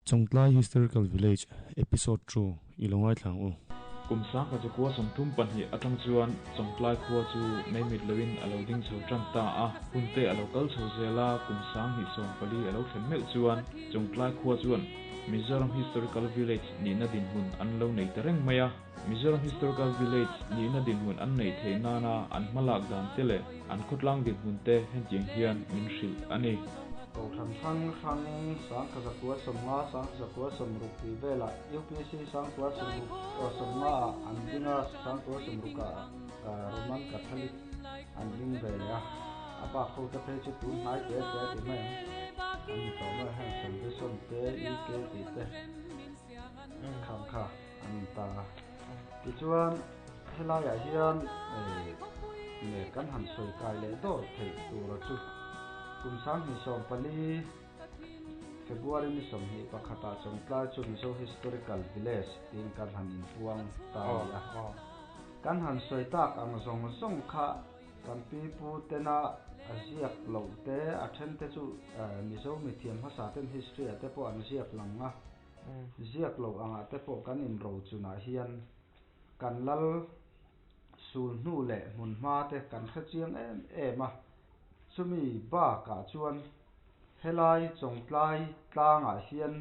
Chongtlai Historical Village Episode 2 Ilongai thlang u kumsa ka chu kwa som thum pan hi atang chuan chongtlai khuwa chu neimit lewin aloding chho tran ta a hunte alokal chho zela kumsang hi som pali alo thlen meu chuan chongtlai khuwa chuan Mizoram Historical Village ni na din hun an lo nei tereng maya Mizoram Historical Village ni na din hun an nei theina na an malak dan tele an khutlang din hun te hen jeng hian min hril ani thằng thằng thằng sáng cả giặc của sầm nga sáng giặc của sầm rục thì về lại UPC sáng của sầm rục sầm nga anh đi nga sáng của sầm rục cả Roman Catholic anh đi về à apa khâu tập thể chút tún hai cái thì mấy anh tao mà hàng sầm tế ý cái thì tế khám khá anh ta cái chuyện hay là vậy hiền để cắn hẳn sôi cài lệ đó thì tụi nó chút kumsang hi som pali February ni som hi pakhata chongtlai chu Mizo Historical Village tin kan han in puang ta ya kan han soi tak ang zong kha kan pi pu tena aziak lo te athen te chu Mizo mi thiam hasa ten history ate po an ziak langa ziak lo anga te po kan in ro chu na hian kan lal sul nu le mun ma te kan kha chiang em a sumi ba ka chuan helai chongtlai tlanga hian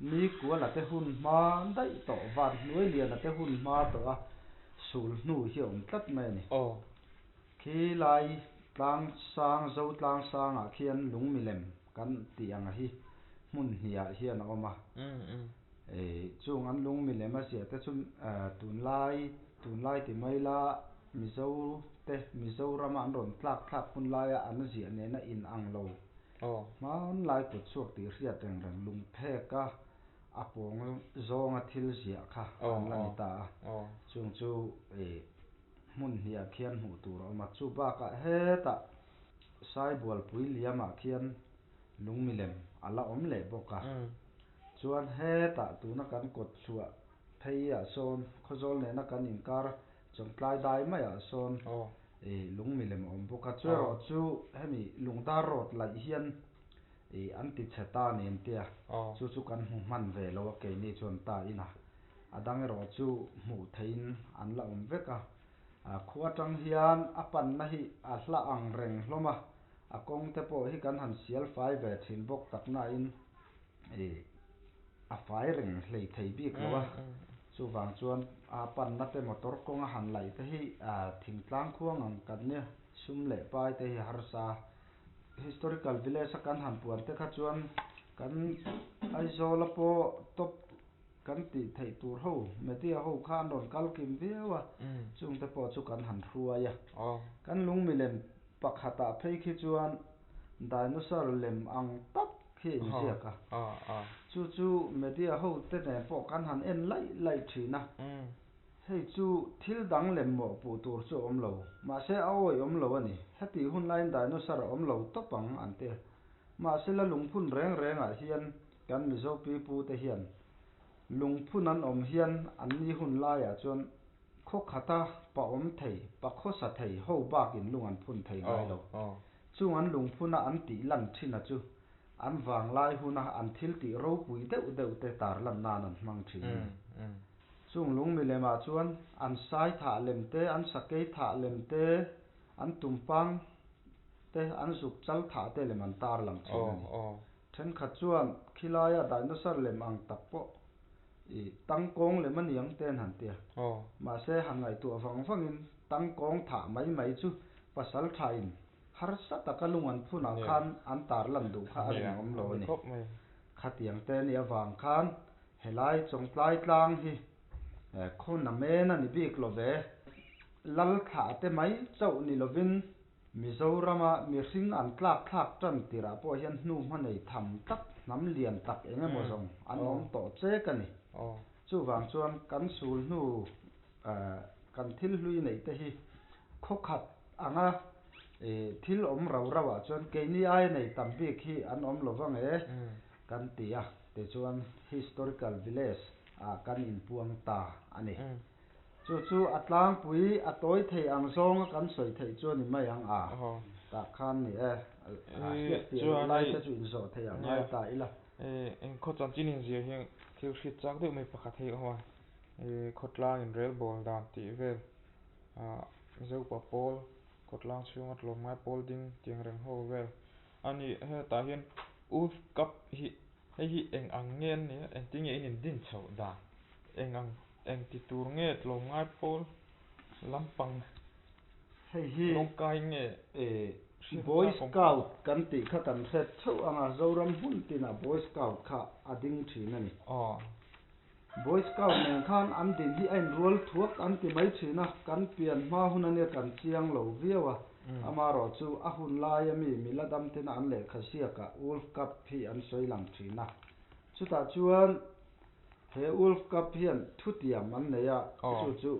mi kuala te hun ma dai to van nuai lian te hun ma to a sul nu hiom tlat mai ni khi lai tlang sang a khian lung milem kan tiang a hi mun hia hian oma chung an lung milem a sia te chum tunlai ti mai la Mizoram an ron tlak hun lai an zia ne na in ang lo man lai put chuak ti hria teng ran lung pheka apong zong a thil zia kha an la ta chung chu mun hia khian mu tur ma chu ba ka he ta sai bol pui liama khian lung milem ala om le boka chuan he ta tu na kan kot chua thei a son khozol ne na kan inkar chongtlai dai mai a son lung milem om boka chuero chu hemi lungdar rot lai hian an ti cheta nen tia chu kan hu man ve lo ke ni chon ta ina adang ro chu mu thein an la om veka khuwa tang hian apan na hi a hla ang reng hloma akong te po hi kan han sial fai ve thin bok tak na in a fai reng hlei thei bik lo chu wang chuan pan na te motor kong a han lai te hi thingtlang khuang ang kan ne sum le pai te hi harsa historical village kan han puan te kha chuan kan aizola po top kan ti thei tur ho media ho khan ron kal kim viawa chung te po chu kan han thua ya kan lung milem pakhata phei khi chuan dinosaur lem ang tak khi ziaka chu media ho te ne po kan han en lai thina hei chu thil dang lem mo pu tur chu om lo ma se aoi om lo ani heti hun line dinosaur om lo topang ante ma se la lungphun reng a hian kan Mizo pi pu te hian lungphun an om hian an ni hun lai a chuan kho khata pa om thei pa kho sa thei ho bakin lung an phun thei ngai lo chung an lungphuna an ti lan thina chu an wang lai huna an thil ti ro pui deuh te tar lan nan an hmang thin chung lung milema chuan an sai tha lem te an sakei tha lem te an tumpang te an zuk chal tha te lem an tar lang thin ani then kha chuan khilaya dinosaur lem ang tak po tangkong lem aniang ten han tia ma se hangai tu awang in tangkong tha mai chu pasal thain har sa takalung an phuna khan an tar lan du kha ang om lo ni khatiang te ni awang khan helai chongtlai tlang hi khon na me na ni bik lo ve lal kha te mai chau ni lovin Mizorama mi hring an tlak tran tira po hian hnu hmanei tham tak nam lian tak enge mo zong an om to che kani chu wang chuan kan sul hnu kan thil hlui nei te hi khokhat anga thil om rawa chuan ke ni ai nei tam bik hi an om lowang kan tia te chuan historical village kan in puang ta ani chu atlang pui atoi thei ang zong kan soi thei chuan ni mai ang ta khan ni chuan lai te chu in zo thei ang ai ta ila en kho chan chin in zia hian thil hrit chak deuh mai pakhat hei hoa khawtlang in rel bawl dan tih vel zopa pawl khawtlang chhunga tlawm ngai pawl ding tiang reng ho vel ani hetah hian Wolf Cup hi hei eng ang nge an ni eng ti nge in din chho dan eng ti tur nge tlawm ngai pawl lampang hei hi longkai nge Boy Scout kan tih kha kan hret theuh anga zoram hun tina Boy Scout kha a ding thin ani Boy Scout nen khan an din hi ein rual thuak an ti mai thina kan pian hma hun ania kan chiang lo viawa ama ro chu a hun lai ami miladam tina an le khasiaka Wolf Cup hi an soi lang thina chuta chuan he Wolf Cup hian thutiam an neya chu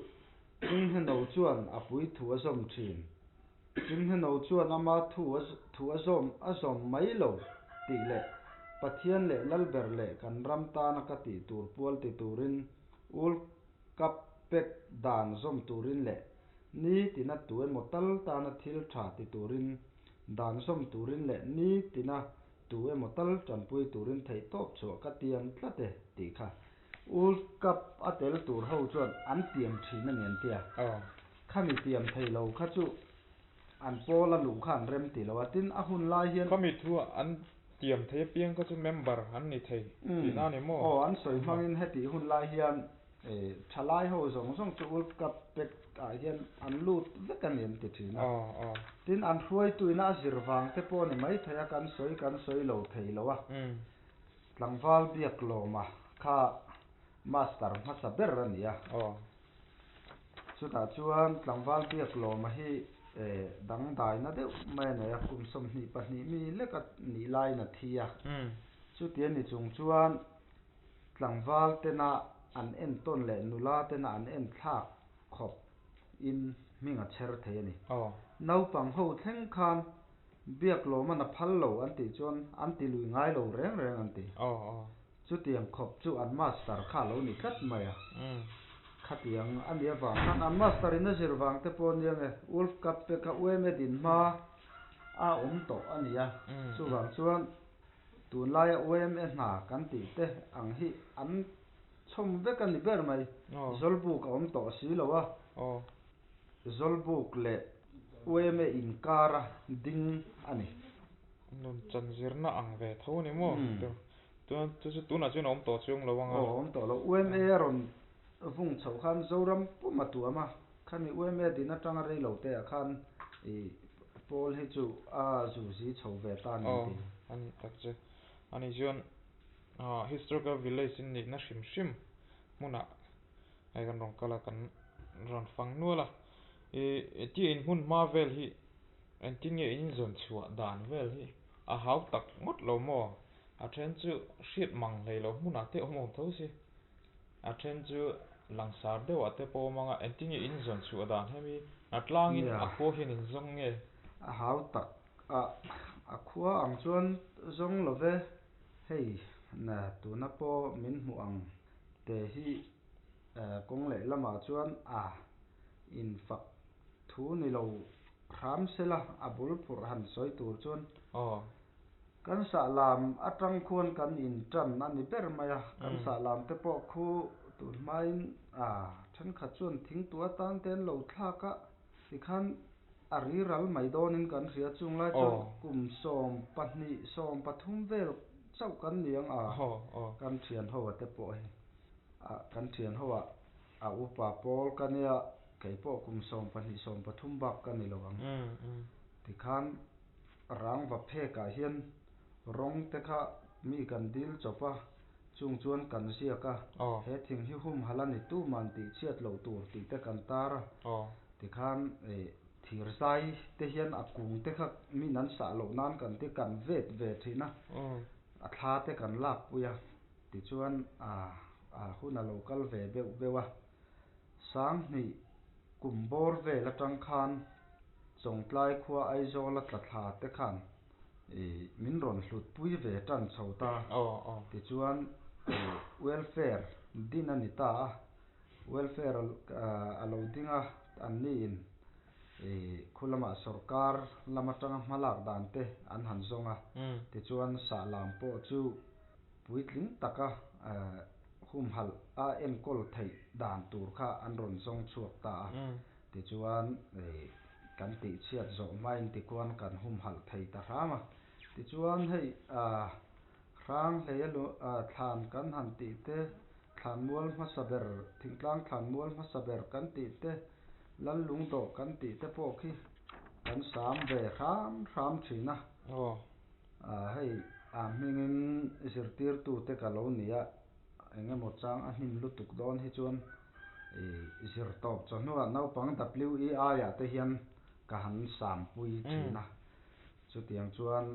Jing Heno chuan a pui thu a som thin Jing Heno chuan ama thu a som mai lo ti le pathian le lalber le kan ram ta na ka ti tur pual ti turin Wolf Cup pek dan som turin le ni tina tuai motal ta na thil tha ti turin dan som turin le ni tina tuai motal chan pui turin thei top chu ka tiam tlate ti kha Wolf Cup a tel tur ho chuan an tiam thin a nen tia khami tiam thei lo kha chu an pawl a lu khan rem ti lo tin a hun lai hian khami thu an tiam thei piang ka chu member an ni thei tina ni mo an soi hmangin heti hun lai hian thalai ho zong chu Wolf Cup pek a hian an lut vek an nen ti thina tin an hruai tuina zirwang te pawh ni mai theia kan soi lo thei lo a tlangval biak lawma kha master hmasa ber ania chuta chuan tlangval biak lawma hi dang dai na deuh mai nei a kum som hnih pahnih mi leka nih lai na thia chu tian ni chung chuan tlangval tena an en ton le nula tena an en thlak khop in hminga chher thei ani naupang ho thleng khan biak lawma na phal lo an ti chuan an ti lui ngai lo reng an ti chu tiang khop chu an master kha lo ni tlat mai a khatiang ania wang khan an master in a zirwang te pawh niang e Wolf Cup pe kha ueme din hma a to ania chuwang chuan tun lai a ueme hna kan ti te ang hi an chom vek ani ber mai zolbuk a to si lo a zolbuk le ueme in kara ding ani nun chan zirna ang ve tho ni mo chu tuna chu om to chung lo wanga om to lo ueme ron vung chho khan zoram puma tuama khani ueme din atanga rei lo te a khan pawl hi chu a zuzi chho ve ta ni ti ani tak che ani chuan historical village in ni na hrim muna ai kan rong kala kan ron fang nuala ti in hun ma vel hi an ti nge in zon chhuah dan vel hi a hau tak ngot lo mo a then chu hriat mang hlei lo hmunah te awm tho si a then chu langsar deuh ate pawh manga an ti nge in zon chhuah dan hemi a tlangin a khua hian in zong nge a hau tak a khua ang chuan zong lo ve hei na tuna pawh min hmu ang te hi kawng leh lamah chuan in fak thu ni lo hram sela a bul phur han sawi tur chuan kan sahlam atang khuan kan in tan ani ber mai a kan sahlam te pawh khu tun hmain thenkhat chuan thing tua tan ten lo thlaka tikhan a riral mai dawnin kan hria chung lai chuan kum sawm pahnih sawm pathum vel chauh kan niang kan thian ho te pawh hi kan thian ho a upa pawl kania kei pawh kum sawm pahnih sawm pathum bak kan ni lo ang tikhan rangva phekah hian rawng te kha mi kan dil chopa chung chuan kan ziaka he thing hi hum halani tu man tih chiat lo tur tih te kan tar a tikhan thirzai te hian a kung te kha min an sah lo nan kan ti kan vet ve thina a thla te kan lak puia tichuan hun a lo kal ve bewa sang hnih kum bawr vel atang khan chawngtlai khua aizawl a tla thla te khan min ron hlut pui ve tan chho ta tichuan welfare din ani ta welfare a lo dinga an ni in khulama sarkar lama tanga hmalak dan te an han zonga tichuan sahlam pawh chu pui tling taka hum hal a enkol thei dan tur kha an ron zong chuak ta ti chuan kan ti chiat zo mai ti kwan kan hum hal thei ta rama ti chuan hei rang hlelo thlan kan han ti te thlan mual hmasaber thingtlang thlan mual hmasaber kan ti te lal lung do kan ti te pawh khi kan sam ve ram thina hei mingin zirtir tu te ka lo nia engemaw chang a hnim lutuk dawn hi chuan zir tawp chawhnuah naupang WEI ah te hian ka han sam pui thina chutiang chuan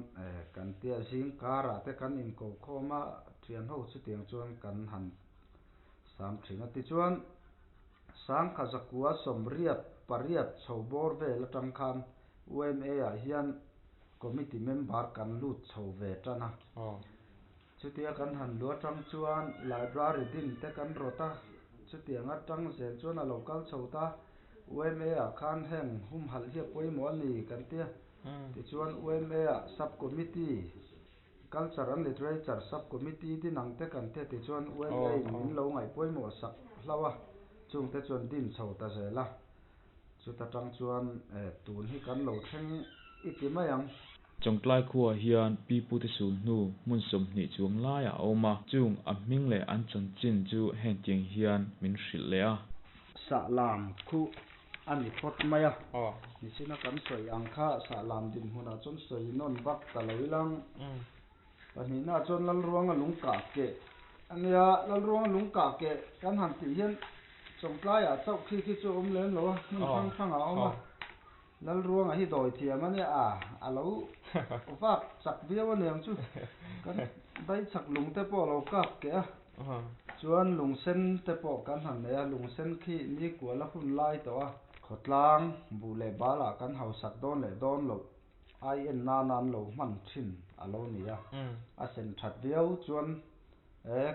kan tia zingkar ah te kan in ko khawma thian ho chutiang chuan kan han sam thina ti chuan sangkha zakua somriat pariat chhawbor vel atang khan UMA ah hian committee member kan lut chho ve tana chutia kan han lua tang chuan library din te kan rota chutiang atang zel chuan a local chhota UMA ah khan heng hum hal hi poimo ani kan tia ti chuan UMA ah sub committee culture and literature sub committee din ang te kan te ti chuan UMA min lo ngai poimo sak hlawa chung te chuan din chho ta zela chuta tang chuan tun hi kan lo thleng ikimayang chongtlai khuwa hian pipu te su hnu mun som hnih chuang lai a awma chung a hming le an chan chin chu hen tiang hian min hril le a sa lam khu ani thot maya ni sina kan soi ang kha sa lam din huna chon soi non bak ta loilang pani na chon lal ruang a lung ka ke ania lal ruang lung ka ke kan han ti hian chongtlai a chau khi chu om len lo mun thang a oma lal ruang a hi doi thiam ania alo ofak chak viaw aniang chu kan dai chak lung te po lo kap ke chuan lung sen te po kan han ne lung sen khi ni kuala hun lai to a khotlang bu le bala kan hau sak don le don lo ai en na nan lo man thin alo nia a sen that viaw chuan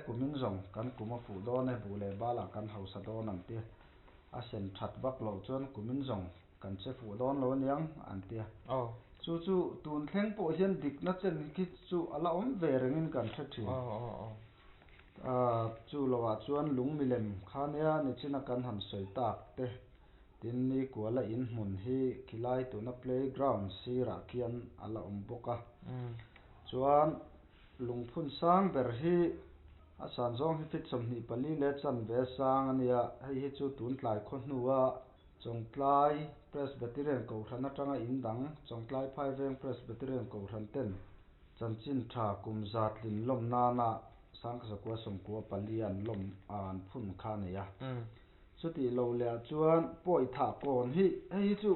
kumin zong kan kuma fu don e bu le bala kan hau sa don an tia a sen that bak lo chuan kumin zong kan che fu don lo niang an tia chu tun thleng po hian dik na chen ki chu ala om ve rengin kan the thin chu lawa chuan lung milem khania ni china kan han soi tak te tin ni kuala in hmun hi khilai tuna playground sira kian ala om boka chuan lungphun sang ber hi a san zawng hi fit som hnih pali le chan ve sang ania hei hi chu tun tlai khaw hnuwa chongtlai Presbyterian ko thran atanga indang chongtlai Phaiveng Presbyterian ko thran ten chanchin tha kumzat lin lom nana sangkha zakua somkua palian lom an phun kha nia chuti lo le chuan poi tha kon hi hei chu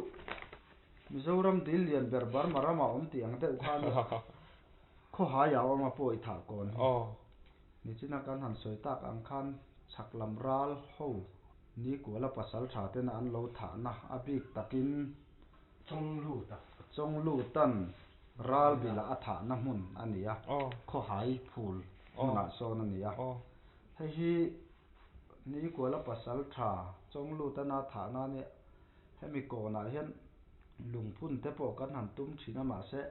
Mizoram dil lian ber bar marama om tiang deuh kha nia kho haya oma poi tha kon ni china kan han soi tak ang khan chhaklam ral ho ni kuala pasal tha ten an lo tha na abik takin chonglu tan ral bila a tha na mun ania kho hai phul na so na nia hei hi ni kuala pasal tha chonglu tan a tha na ne hemi ko na hian lungphun te po kan han tum thina ma se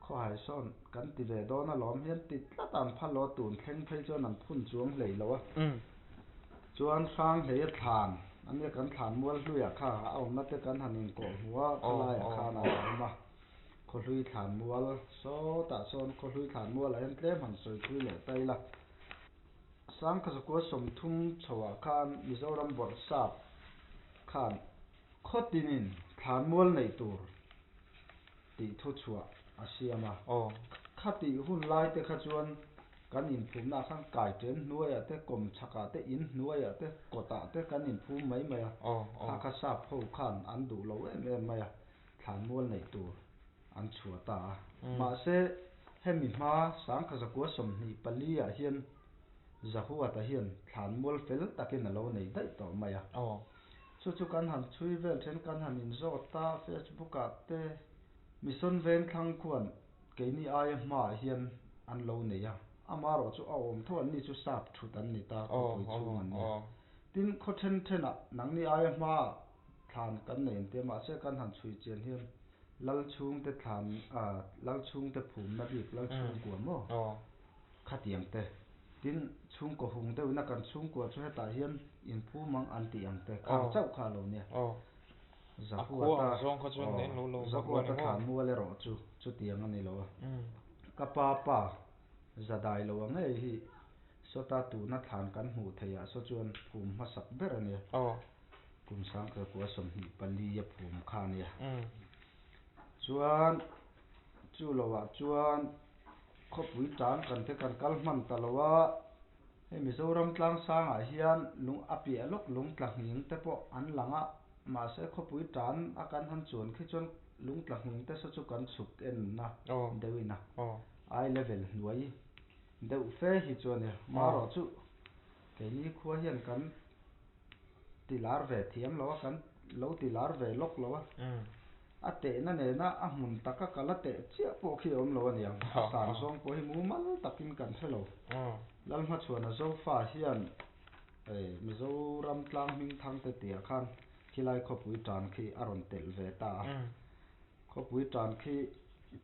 kho hai son kan ti ve dona lom hian ti tlatan phalo tun thleng phei chuan an phun chuang hlei lo a chuan sang hlei thlan ania kan thlan mual hluia kha a awm na te kan hanin ko huwa khalai kha na ma kholhui thlan mual so ta son kholhui thlan mual a hian tlem han soi thui le taila sangkha zakua somthum chhowa khan Mizoram bor sap khan khotinin thlan mual nei tur ti thu chhuah asiama khati hun lai te kha chuan kan in phum na sang kai ten hnuai te kom chhaka te in hnuai te kota te kan in phum mai mai kha sap ho khan an du lo em mai thlan mual nei tur an chhuah ta ma se hemi ma sangkha zakua som hnih pali ah hian zahuat a hian thlan mual fel takin alo nei dai to mai chu kan han chui vel then kan han in zot ta Facebook ah te mission ven thlang khuan keini ai hma hian an lo nei amaro chu a om tho an ni chu sap thut an ni ta ko pui chu an ni tin kho then thena nang ni ai hma thlan kan nei te ma se kan han chui chen hian lal chung te thlan lal chung te phum na bik lal chung kuam mo khatiang te tin chung ko hung te na kan chung ko chu heta hian in phu mang an ti ang te khang chau kha lo nia zakuata zong kha chuan nen lo zakuata than mu le ro chu tiang ani lo ka pa zadai lo ang ei hi sota tu na than kan hmu theia so chuan phum ma sak ber ani kum sang ka ko som hi pali ya phum kha nia chuan chu lo wa chuan khopui tan kan te kan kal man talawa hei Mizoram tlang sang ah hian lung api alok lung tlang hing te pawh an langa ma se khopui tan a kan han chuan khi chuan lung tlang hing te so chu kan chuk en na deuina ai level hnuai deuh fe hi chuan maro chu keini khua hian kan tilar ve thiam lo kan lo tilar ve lok lo a te na ne na a hmun taka kala te chia po khi om lo ani ang san zong po hi mu mal takin kan hello lalma chuan a zo fa hian Mizoram tlang hming thang te tia khan khilai khopui tan khi aron tel ve ta khopui tan khi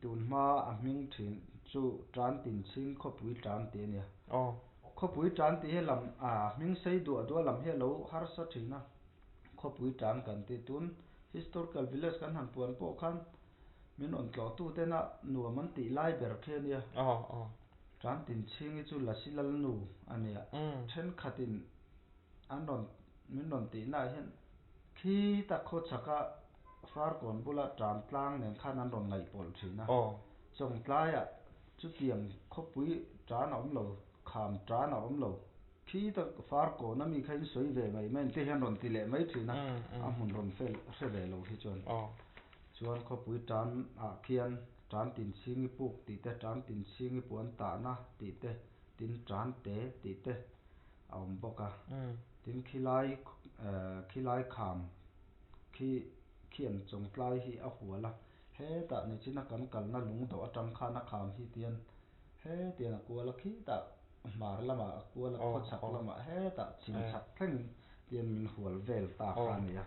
tun hma a hming thin chu tran tin ching khopui tan te nia khopui tan ti he lam hming sei du lam he lo har sa thina khopui tan kan ti tun historical village kan han puan po khan min on tlo tu te na nuam an ti lai ber the nia tran tin ching chu lasilal nu ania then khatin anon min on ti na hian khi ta kho chaka far kon bula tran tlang nen khan an ron ngai pol thina chong tlaya chu tiang khopui tran om lo kham tran om lo khi ta far ko na mi khain soi ve mai men te hian ron ti le mai thina a mun ron fel se ve lo hi chuan khopui tran khian tran tin singi puk ti te tran tin singi puan ta na ti te tin tran te ti te aum boka tin khilai kham khian chong tlai hi a huala he ta ni china kan kal na lung do atang khana kham hi tian he tian kuala khi ta mar lama kuala khochak lama he ta ching chak thleng tian min hual vel ta khania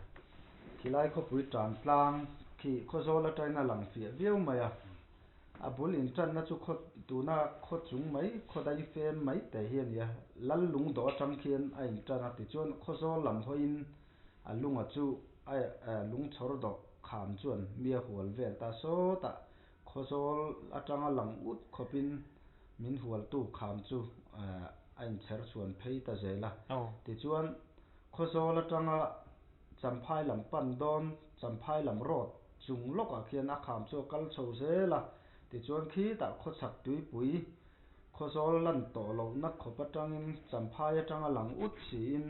khilai khopui tran tlang khi khozola taina lang fia viau maya a bulin tran na chu khot tuna khot chung mai khodai fem mai te hian ya lal lung do atang khian a in tana ti chuan khozol lam hoin a lunga chu lung chhor do kham chuan mia hual vel ta so ta khozol atanga lang ut khopin min hual tu kham chu a in cher chuan phei ta zela ti chuan khozol atanga champhai lam pan don champhai lam rod chung loka khian a kham chu kal chho zela ti chuan khi ta khochak tui pui khozol lan to lo na khopa tangin champhai atanga lang ut si in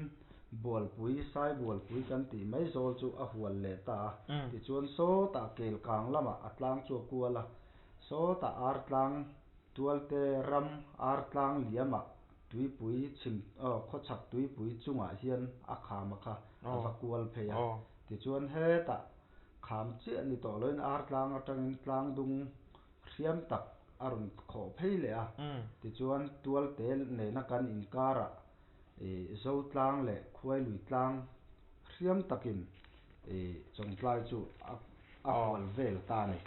bual pui sai bual pui kan ti mai zol chu a hual le ta ti chuan so ta kel kang lama atlang chu kuala so ta ar tlang tualte ram ar tlang liama tui pui chim khochak tui pui chunga hian a kham kha ava kual pheya ti chuan he ta kham chi ani to loin ar tlang atangin tlang dung hriam tak arun kho phei le ti chuan tualte ne na kan inkara zo tlang le khuai lui tlang hriam takin chong tlai chu a hual vel ta ni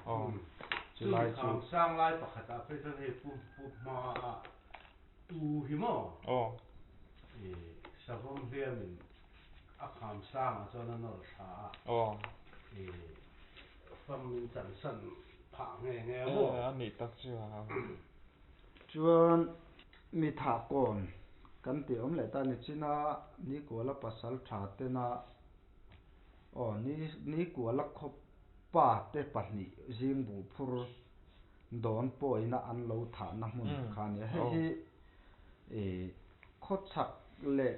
chu lai chu sang lai pakhata phesan he pu ma tu hi mo savom hliamin a kham sang a chona nor tha fam min chan san pha nge mo ani tak chu chuan mi tha kon kan ti om le ta ni china ni kola pasal tha te na ni kola khop pa te pahni jing bu phur don poina an lo tha na mun khan ya hi khochak le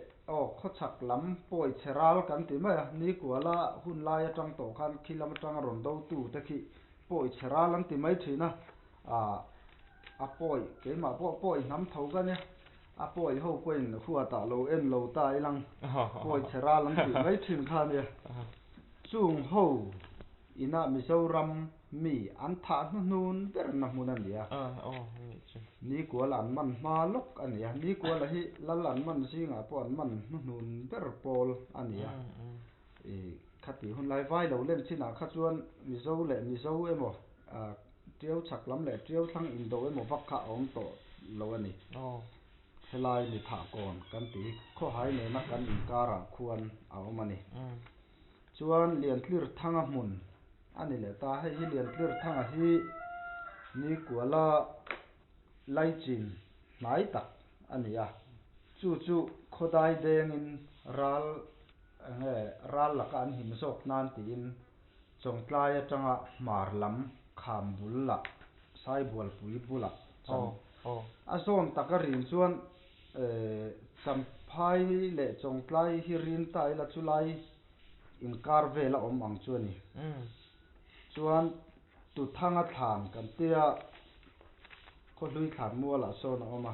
khochak lam poi cheral kan ti ma ni kola hun lai atang to khan khilam atang ron do tu te khi poi cheral an ti mai thina a poi ke ma poi nam thau ga ne a poi ho koin huwa ta lo en lo ta ilang poi cheral an ti mai thin khan ya chung ho ina Mizoram mi an tha nun ber na mun ania ni kuala an man ma lok ania ni kuala hi lalan man singa po an man nun ber pol ania khati hun lai vai lo len china kha chuan mizo emo triau chak lam le triau thlang in do emo vakha om to lo ani helai ni tha kon kan ti kho hai ne na kan inkara khuan a omani chuan lian tlir thanga mun ani le ta hei hi lian tlir thanga hi ni kuala lai chin nai tak ani a chu khodai dengin ral laka an him zawk nan tiin chongtlai atanga marlam kham bulla sai bual pui bula a zon taka rin chuan champhai le chongtlai hi rin tai la chulai inkar vela om ang chuani chuan tu thanga thlan kan tia kholui thlan muala sawn a oma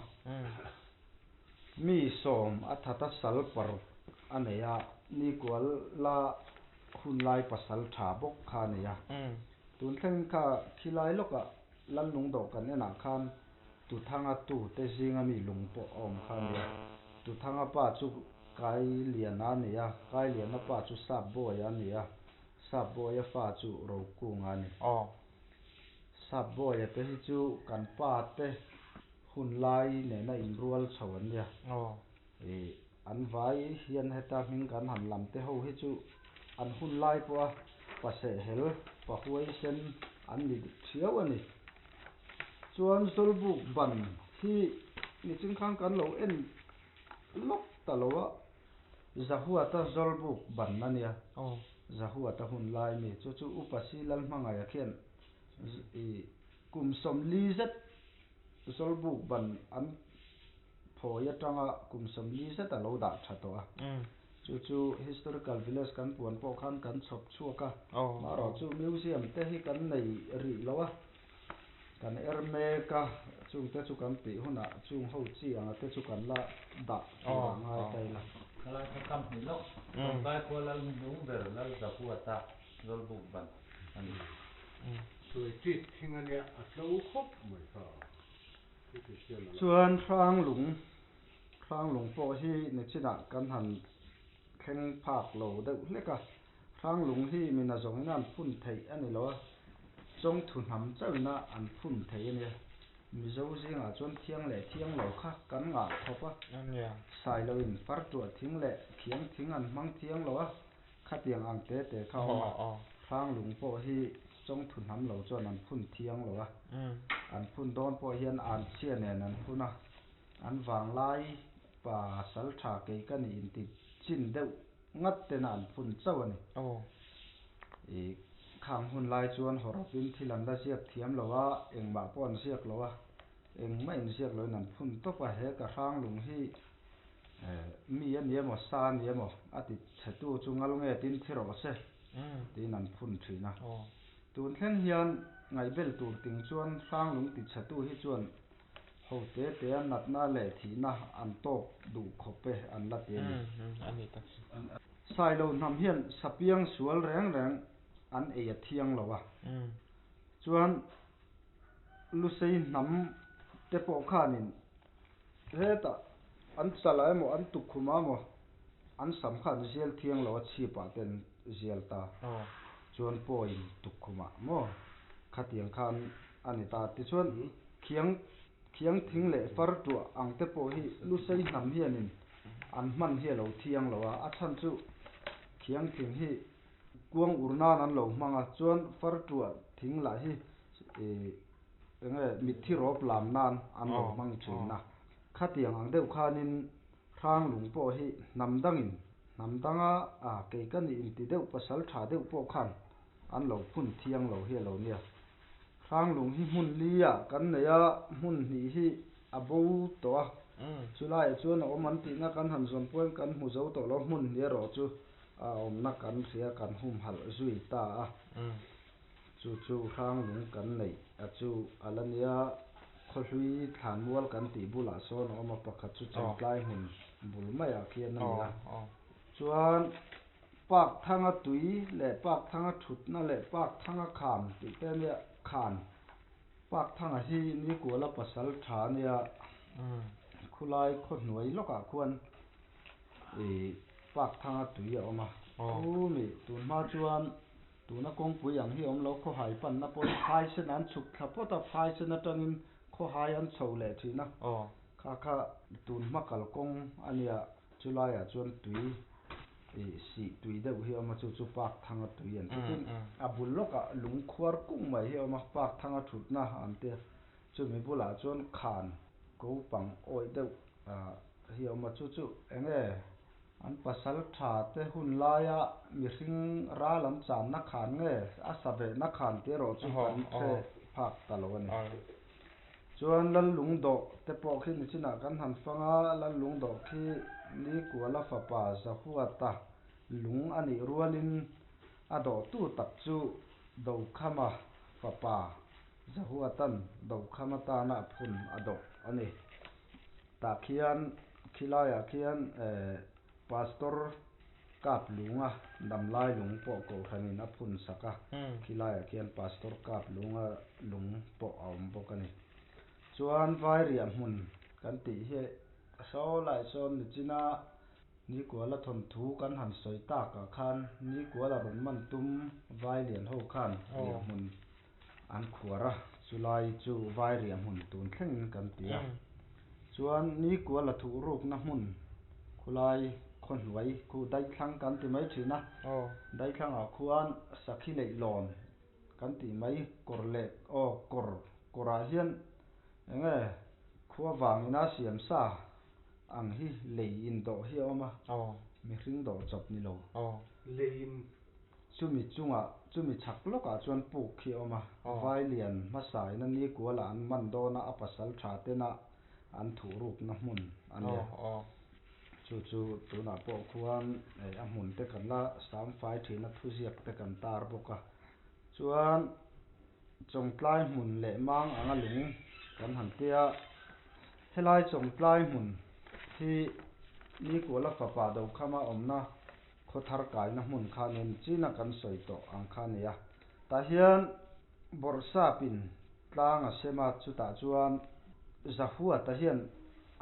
mi som athata sal paruk aneya ni kual la hunlai pasal tha bok kha neya tun thleng kha khilai loka lan lung do kan ena khan tu thanga tu te zinga mi lung po om kha neya tu thanga pa chu kai liana neya kai liana pa chu sap boy ania sap boy a fa chu ro kung ani sap boy te hi chu kan pa te hunlai ne na in rual chhawan nia an vai hian heta hming kan han lam te ho hi chu an hunlai po a pase hel pahuai sen an ni thiau ani chuan zolbuk ban hi ni ching khang kan lo en lok talowa zahuata zolbuk ban ania zahuata hunlai mi chu upasi lal hmangai a khian kum som li zet zolbuk ban an phoi atanga kum som li zet a lo da tha to a chu historical village kan puan po khan kan chhop chuaka maro chu museum te hi kan nei ri lowa kan ermeka chung te chu kan pi huna chung ho chi anga te chu kan la da ngai taila kala ka kam ni lo ba ko la lung ber la za huata zolbuk ban ani soi ti thingania a tlo khop mai fa chuan rang lung po hi ni china kan han thleng phak lo deuh hleka rang lung hi mina zongin an phun thei ani lo chong thu hnam chawina an phun thei ania mizo zinga chuan thiang lo kha kan nga thopa sai lo in far tu thing le khiang thing an hmang thiang lo a khatiang ang te kha rang lung po hi chong thu hnam lo chuan an phun thiang lo a an phun don po hian an chia nen an phuna an wang lai pa sal tha ke kan in ti chin deuh ngat te na an phun chawani khang hun lai chuan horapin thilan la siak thiam lowa engma pon siak lowa engma in siak lo nan phun to pa he ka rang lung hi mi aniamo sa aniamo ati thatu chu ngal nge tin thiro se tin an phun thina tun thleng hian ngai bel tur ting chuan rang lung ti thatu hi chuan ho te an nat na le thina an top du khope an la te ani ta sai lo nam hian sapiang sual reng an e thiang lowa chuan lu sei nam te po khanin heta an chalai mo an tukhuma mo an sam khan zel thiang lo chipa ten zel ta chuan point tukhuma mo khatiang khan ani ta ti chuan khiang thing le far tu ang te po hi lu sei nam hianin an man hi lo thiang lo a chan chu khiang thing hi kuang urna nan lo hmanga chuan far tu thing la hi mithi rop lam nan an lo hmang thina khatiang ang deuh khanin rang lung po hi namdanga ke kan in ti deuh pasal tha deuh po khan an lo phun thiang lo hi lo nia rang lung hi mun lia kan neya mun ni hi abo to a chulai chuan oman ti na kan han zon poin kan mu zo to lo mun ni ro chu om na kan ria kan hum hal zui ta a chu rang lung kan nei chu alania kholui thlan mual kan ti bula sawn oma pakhat chu changtlai hun bul mai a khian ania chuan pak thanga tui le pak thanga thut na le pak thanga kham ti te nia khan pak thanga hi ni kuala pasal tha nia khulai khonnuai loka khuan pak thanga tui a oma mi tun ma chuan tuna kong pui ang hi om lo kho hai pan na pon phai se nan chuk thapota phai se na tangin kho hai an chho le thina kha tun makal kong ania chulai a chuan tui si tui deuh hi ama chu pak thanga tui an tin a bul loka lung khuar kung mai hi ama pak thanga thutna ante chumi bula chuan khan ko pang oi deuh hi ama chu enge an pasal tha te hun laia mi hring ra lam chan na khan nge a sabe na khan te ro chu kan the phak talo ani chuan lal lung do te po khi ni china kan han fanga lal lung do khi ni kuala fapa zahuata lung ani rualin a do tu tak chu do khama fapa zahuatan do khama ta na phun ado ani ta khian khilaya khian pastor kap lunga damlai lung po ko thanin a phun saka khilaya khian pastor kap lunga lung po aum bokani chuan vai riam hun kan ti he so lai son ni china ni kuala thon thu kan han soi ta ka khan ni kuala ron man tum vai lian ho khan riam hun an khuara chulai chu vai riam hun tun thleng kan tia chuan ni kuala thu ruk na mun khulai khon huai khu dai thlang kan ti mai thina dai thlang a khuan sakhi lei lon kan ti mai korle kora hian enge khuwa wangina siam sa ang hi lei in do hi oma mi hring do chop ni lo lei in chumi chunga chumi chak loka chuan puk khi oma vai lian masai na ni kuala an man do na apasal tha te na an thu ruk na mun ania chu tuna po khuan a mun te kan la sam fai thina thuziak te kan tar boka chuan chongtlai mun le mang anga lung kan han tia helai chongtlai mun hi ni kuala fapa do khama omna khothar kai na mun khanin china kan soi to ang khania ta hian borsa pin tlang a sema chuta chuan zahua ta hian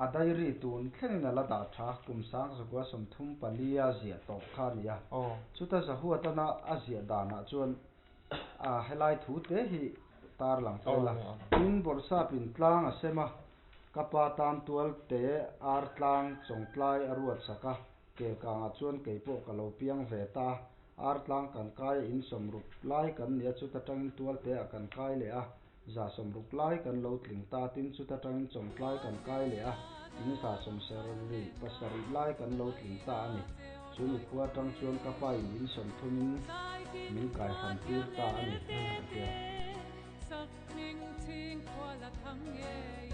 adai ri tun thleng na la da tha kum sang zugwa som thum palia zia to khania chuta zahua ta na azia dana chuan a helai thu te hi tar lang phela in borsa pin tlang a sema kapa tan tual te ar tlang chongtlai aruat saka ke kanga chuan keipo kalo piang ve ta ar tlang kan kai in somruk lai kan nia chuta tang tual te a kan kai le a za somruk lai kan lo tling ta tin chuta tang chongtlai kan kai le a in sa som serri pasari lai kan lo tling ta ani chumi khuwa tang chuan kapa in som thumin min kai han tir ta ani sak ning thing khwala thang ye